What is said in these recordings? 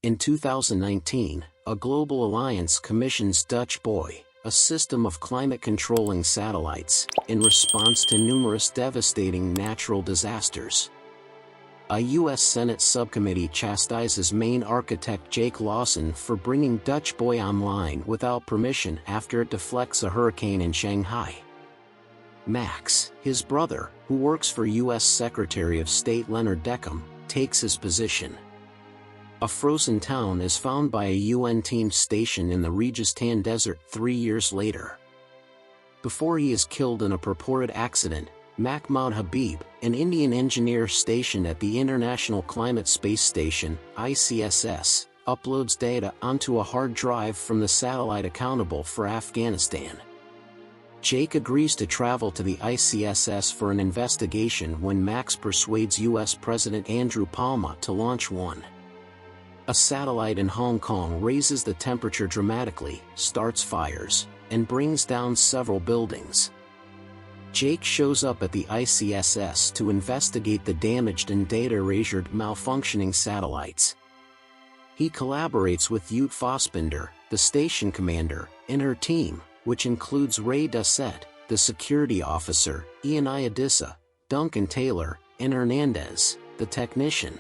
In 2019, a global alliance commissions Dutch Boy, a system of climate-controlling satellites, in response to numerous devastating natural disasters. A U.S. Senate subcommittee chastises Maine architect Jake Lawson for bringing Dutch Boy online without permission after it deflects a hurricane in Shanghai. Max, his brother, who works for U.S. Secretary of State Leonard Deckham, takes his position. A frozen town is found by a UN team stationed in the Rajasthan desert 3 years later. Before he is killed in a purported accident, Mahmoud Habib, an Indian engineer stationed at the International Climate Space Station, ICSS, uploads data onto a hard drive from the satellite accountable for Afghanistan. Jake agrees to travel to the ICSS for an investigation when Max persuades U.S. President Andrew Palmer to launch one. A satellite in Hong Kong raises the temperature dramatically, starts fires, and brings down several buildings. Jake shows up at the ICSS to investigate the damaged and data-erasured malfunctioning satellites. He collaborates with Ute Fossbinder, the station commander, and her team, which includes Ray Dussett, the security officer, Ian Iadissa, Duncan Taylor, and Hernandez, the technician.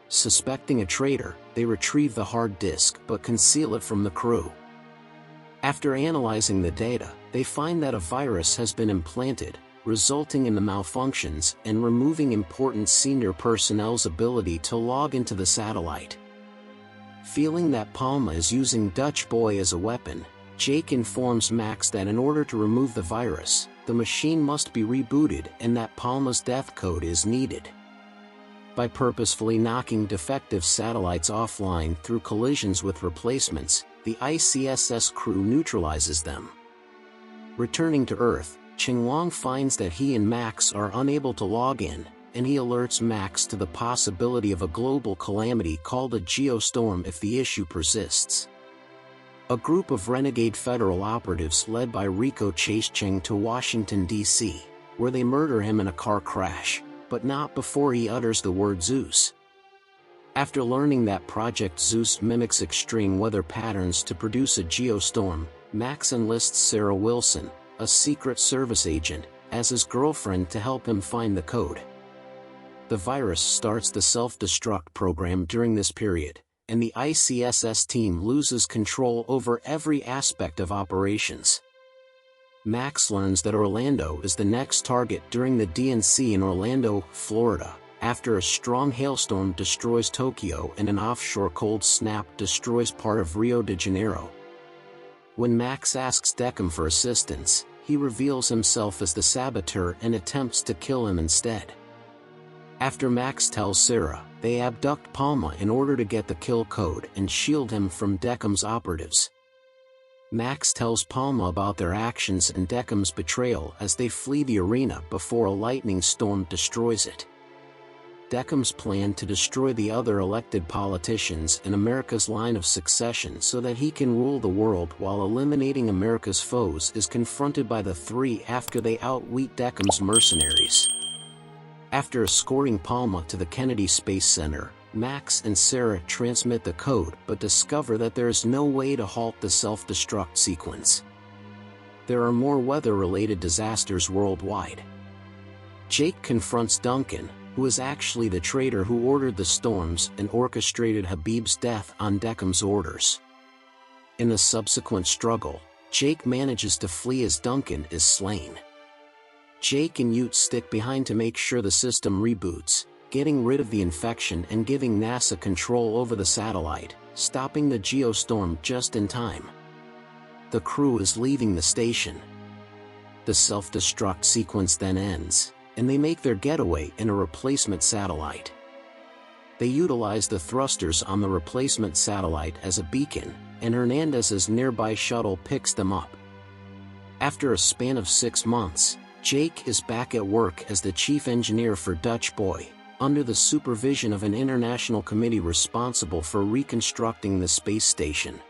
Suspecting a traitor, they retrieve the hard disk but conceal it from the crew. After analyzing the data, they find that a virus has been implanted, resulting in the malfunctions and removing important senior personnel's ability to log into the satellite. Feeling that Palma is using Dutch Boy as a weapon, Jake informs Max that in order to remove the virus, the machine must be rebooted and that Palma's death code is needed. By purposefully knocking defective satellites offline through collisions with replacements, the ICSS crew neutralizes them. Returning to Earth, Qinglong finds that he and Max are unable to log in, and he alerts Max to the possibility of a global calamity called a geostorm if the issue persists. A group of renegade federal operatives led by Rico chase Cheng to Washington, D.C., where they murder him in a car crash, but not before he utters the word Zeus. After learning that Project Zeus mimics extreme weather patterns to produce a geostorm, Max enlists Sarah Wilson, a Secret Service agent, as his girlfriend to help him find the code. The virus starts the self-destruct program during this period, and the ICSS team loses control over every aspect of operations. Max learns that Orlando is the next target during the DNC in Orlando, Florida, after a strong hailstorm destroys Tokyo and an offshore cold snap destroys part of Rio de Janeiro. When Max asks Deckham for assistance, he reveals himself as the saboteur and attempts to kill him instead. After Max tells Sarah, they abduct Palma in order to get the kill code and shield him from Deckham's operatives. Max tells Palma about their actions and Deckham's betrayal as they flee the arena before a lightning storm destroys it. Deckham's plan to destroy the other elected politicians in America's line of succession so that he can rule the world while eliminating America's foes is confronted by the three after they outwit Deckham's mercenaries. After escorting Palma to the Kennedy Space Center, Max and Sarah transmit the code but discover that there is no way to halt the self-destruct sequence. There are more weather-related disasters worldwide. Jake confronts Duncan, who is actually the traitor who ordered the storms and orchestrated Habib's death on Deckham's orders. In the subsequent struggle, Jake manages to flee as Duncan is slain. Jake and Ute stick behind to make sure the system reboots, getting rid of the infection and giving NASA control over the satellite, stopping the geostorm just in time. The crew is leaving the station. The self-destruct sequence then ends, and they make their getaway in a replacement satellite. They utilize the thrusters on the replacement satellite as a beacon, and Hernandez's nearby shuttle picks them up. After a span of 6 months, Jake is back at work as the chief engineer for Dutch Boy, under the supervision of an international committee responsible for reconstructing the space station.